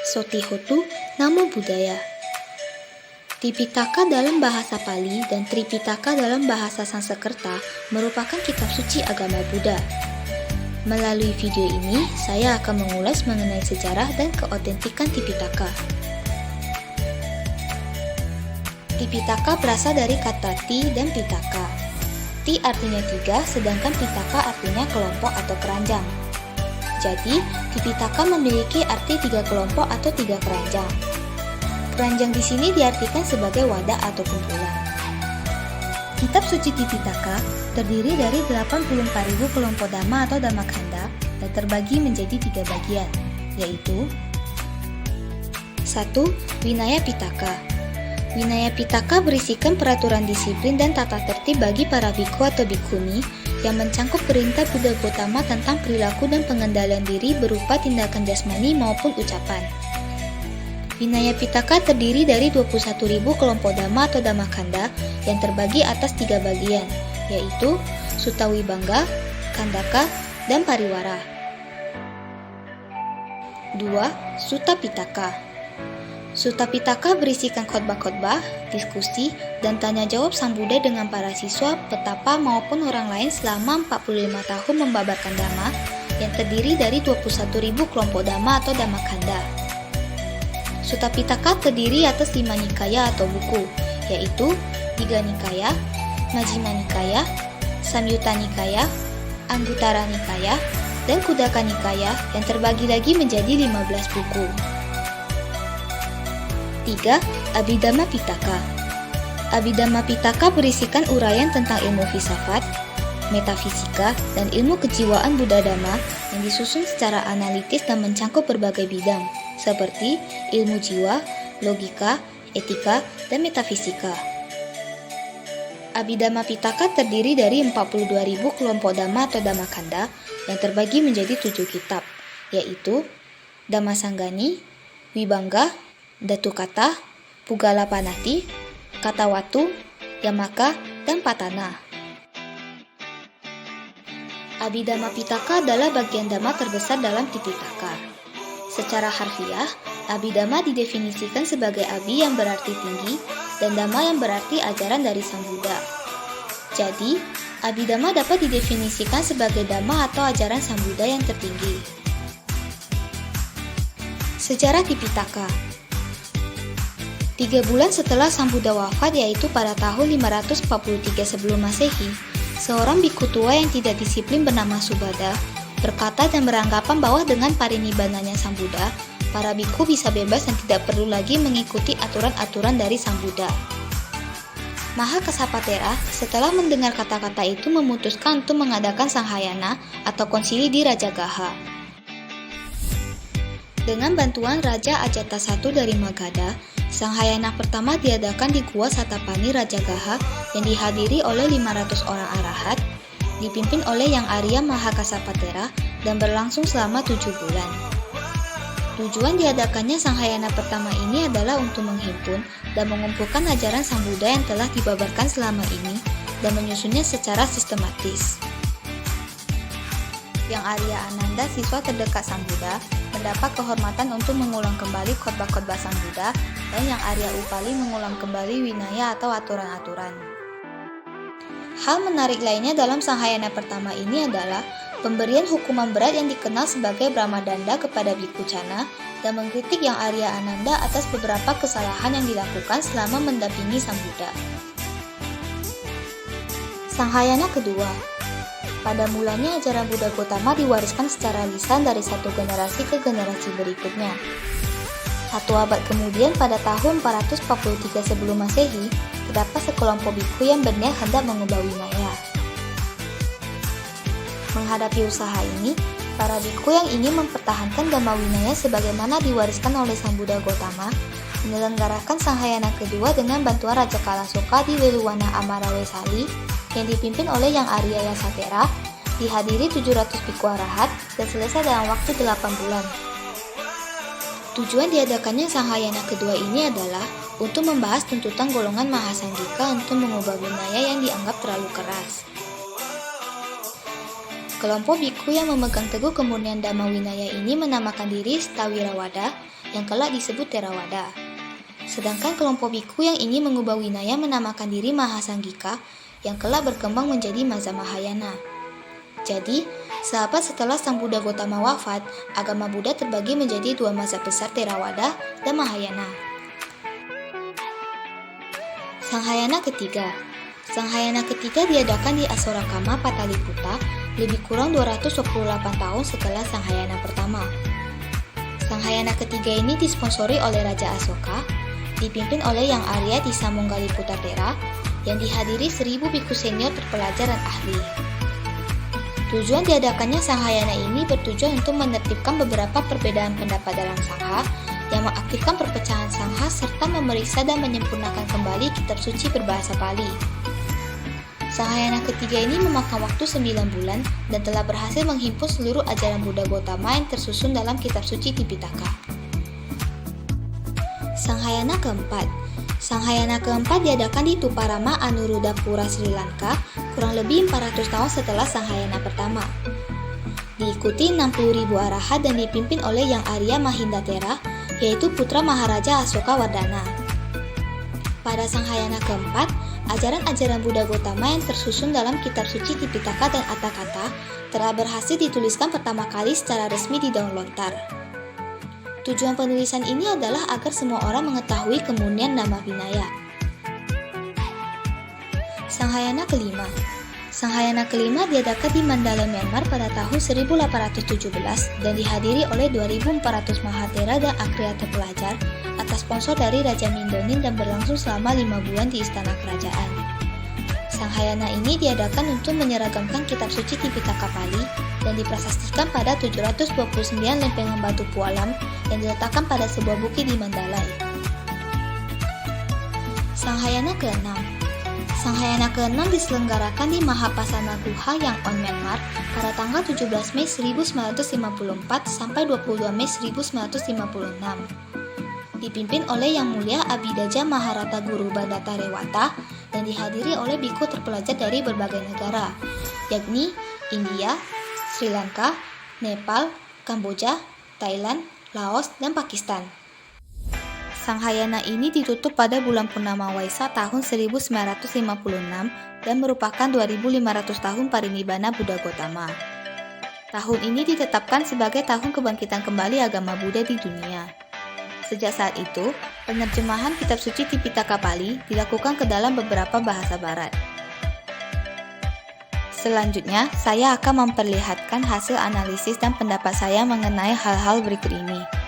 Sotihotu Namo Buddhaya. Tipitaka dalam bahasa Pali dan Tripitaka dalam bahasa Sanskerta merupakan kitab suci agama Buddha. Melalui video ini, saya akan mengulas mengenai sejarah dan keautentikan Tipitaka. Tipitaka berasal dari kata ti dan pitaka. Ti artinya 3, sedangkan pitaka artinya kelompok atau keranjang. Jadi, Tipitaka memiliki arti 3 kelompok atau 3 keranjang. Keranjang di sini diartikan sebagai wadah atau kumpulan. Kitab suci Tipitaka terdiri dari 84.000 kelompok dhamma atau dhammakanda dan terbagi menjadi 3 bagian, yaitu 1. Vinaya Pitaka. Vinaya Pitaka berisikan peraturan disiplin dan tata tertib bagi para bhikkhu atau bhikkhuni yang mencangkup perintah Buddha Gautama tentang perilaku dan pengendalian diri berupa tindakan jasmani maupun ucapan. Vinaya Pitaka terdiri dari 21.000 kelompok dhamma atau dhammakanda yang terbagi atas 3 bagian, yaitu Sutta Vibhanga, Khandaka, dan Pariwara. 2. Sutta Pitaka. Sutta Pitaka berisikan khotbah-khotbah, diskusi, dan tanya jawab Sang Buddha dengan para siswa, petapa maupun orang lain selama 45 tahun membabarkan dhamma yang terdiri dari 21.000 kelompok dhamma atau dhammakanda. Sutta Pitaka terdiri atas 5 nikaya atau buku, yaitu Digha Nikaya, Majjhima Nikaya, Samyutta Nikaya, Anguttara Nikaya, dan Khuddaka Nikaya yang terbagi lagi menjadi 15 buku. 3. Abhidhamma Pitaka. Abhidhamma Pitaka berisikan uraian tentang ilmu filsafat, metafisika, dan ilmu kejiwaan Buddha Dhamma yang disusun secara analitis dan mencangkup berbagai bidang, seperti ilmu jiwa, logika, etika, dan metafisika. Abhidhamma Pitaka terdiri dari 42.000 kelompok dhamma atau dhammakanda yang terbagi menjadi 7 kitab, yaitu Dhammasanggani, Vibhanga, Datukata, Pugalapanati, Katawatu, Yamaka, dan Patana. Abhidhamma Pitaka adalah bagian dhamma terbesar dalam Tipitaka. Secara harfiah, Abhidhamma didefinisikan sebagai Abhi yang berarti tinggi dan Dhamma yang berarti ajaran dari Sang Buddha. Jadi, Abhidhamma dapat didefinisikan sebagai Dhamma atau ajaran Sang Buddha yang tertinggi. Sejarah Tipitaka. 3 bulan setelah Sang Buddha wafat, yaitu pada tahun 543 sebelum Masehi, seorang bhikkhu tua yang tidak disiplin bernama Subhada berkata dan beranggapan bahwa dengan parinibbananya Sang Buddha, para bhikkhu bisa bebas dan tidak perlu lagi mengikuti aturan-aturan dari Sang Buddha. Mahakasapatera setelah mendengar kata-kata itu memutuskan untuk mengadakan sanghayana atau konsili di Rajagaha. Dengan bantuan Raja Ajata I dari Magadha, sanghayana pertama diadakan di Gua Satapani Rajagaha yang dihadiri oleh 500 orang arahat, dipimpin oleh Yang Arya Mahakasapatera dan berlangsung selama 7 bulan. Tujuan diadakannya sanghayana pertama ini adalah untuk menghimpun dan mengumpulkan ajaran Sang Buddha yang telah dibabarkan selama ini dan menyusunnya secara sistematis. Yang Arya Ananda, siswa terdekat Sang Buddha, mendapat kehormatan untuk mengulang kembali khotbah-khotbah Sang Buddha, dan Yang Arya Upali mengulang kembali winaya atau aturan-aturan. Hal menarik lainnya dalam sanghayana pertama ini adalah pemberian hukuman berat yang dikenal sebagai Brahmadanda kepada Bhikkhu Cana dan mengkritik Yang Arya Ananda atas beberapa kesalahan yang dilakukan selama mendampingi Sang Buddha. Sanghayana kedua. Pada mulanya ajaran Buddha Gautama diwariskan secara lisan dari satu generasi ke generasi berikutnya. 1 abad kemudian, pada tahun 443 sebelum Masehi, terdapat sekelompok bhikkhu yang berniat hendak mengubah winaya. Menghadapi usaha ini, para bhikkhu yang ingin mempertahankan Dhamma Winaya sebagaimana diwariskan oleh Sang Buddha Gautama, menyelenggarakan sanghayana kedua dengan bantuan Raja Kalasoka di Weluwana Amarawesali yang dipimpin oleh Yang Arya Yasatera, dihadiri 700 bhikkhu arahat dan selesai dalam waktu 8 bulan. Tujuan diadakannya sanghayana kedua ini adalah untuk membahas tuntutan golongan Mahasanghika untuk mengubah winaya yang dianggap terlalu keras. Kelompok biku yang memegang teguh kemurnian Dhamma Winaya ini menamakan diri Stawirawada yang kelak disebut Theravada. Sedangkan kelompok biku yang ingin mengubah Winaya menamakan diri Mahasanggika yang kelak berkembang menjadi mazhab Mahayana. Jadi, sahabat setelah Sang Buddha Gotama wafat, agama Buddha terbagi menjadi dua mazhab besar Theravada dan Mahayana. Sanghayana ketiga. Sanghayana ketiga diadakan di Asorakama, Pataliputra, lebih kurang 228 tahun setelah Sanghayana pertama. Sanghayana ketiga ini disponsori oleh Raja Asoka, dipimpin oleh Yang Arya di Samonggaliputratera, yang dihadiri 1000 biku senior terpelajar dan ahli. Tujuan diadakannya Sanghayana ini bertujuan untuk menertibkan beberapa perbedaan pendapat dalam Sangha, yang mengaktifkan perpecahan Sangha serta memeriksa dan menyempurnakan kembali kitab suci berbahasa Pali. Sanghayana ketiga ini memakan waktu 9 bulan dan telah berhasil menghimpun seluruh ajaran Buddha Gotama yang tersusun dalam kitab suci Tipitaka. Sanghayana keempat. Sanghayana keempat diadakan di Tuparama, Anuruddhapura, Sri Lanka, kurang lebih 400 tahun setelah Sanghayana pertama. Diikuti 60.000 arahat dan dipimpin oleh Yang Arya Mahindatera, yaitu putra Maharaja Asoka Wardana. Pada Sanghayana keempat, ajaran-ajaran Buddha Gotama yang tersusun dalam kitab suci Tipitaka dan Atthakatha telah berhasil dituliskan pertama kali secara resmi di daun lontar. Tujuan penulisan ini adalah agar semua orang mengetahui kemurnian Dhamma Vinaya. Sanghayana kelima. Sanghayana kelima diadakan di Mandalay, Myanmar pada tahun 1817 dan dihadiri oleh 2.400 mahathera dan akriya terpelajar atas sponsor dari Raja Mindonin dan berlangsung selama 5 bulan di istana kerajaan. Sanghayana ini diadakan untuk menyeragamkan kitab suci Tipitaka Pali dan diprasastikan pada 729 lempengan batu pualam yang diletakkan pada sebuah bukit di Mandalay. Sanghayana keenam. Sanghayana ke-6 diselenggarakan di Mahapasana Guha Yangon, Myanmar pada tanggal 17 Mei 1954 sampai 22 Mei 1956. Dipimpin oleh Yang Mulia Abhidaja Maharata Guru Bandata Rewata dan dihadiri oleh biku terpelajar dari berbagai negara, yakni India, Sri Lanka, Nepal, Kamboja, Thailand, Laos, dan Pakistan. Sanghayana ini ditutup pada bulan Purnama Waisak tahun 1956 dan merupakan 2500 tahun parinibbana Buddha Gotama. Tahun ini ditetapkan sebagai tahun kebangkitan kembali agama Buddha di dunia. Sejak saat itu, penerjemahan kitab suci Tipitaka Pali dilakukan ke dalam beberapa bahasa barat. Selanjutnya, saya akan memperlihatkan hasil analisis dan pendapat saya mengenai hal-hal berikut ini.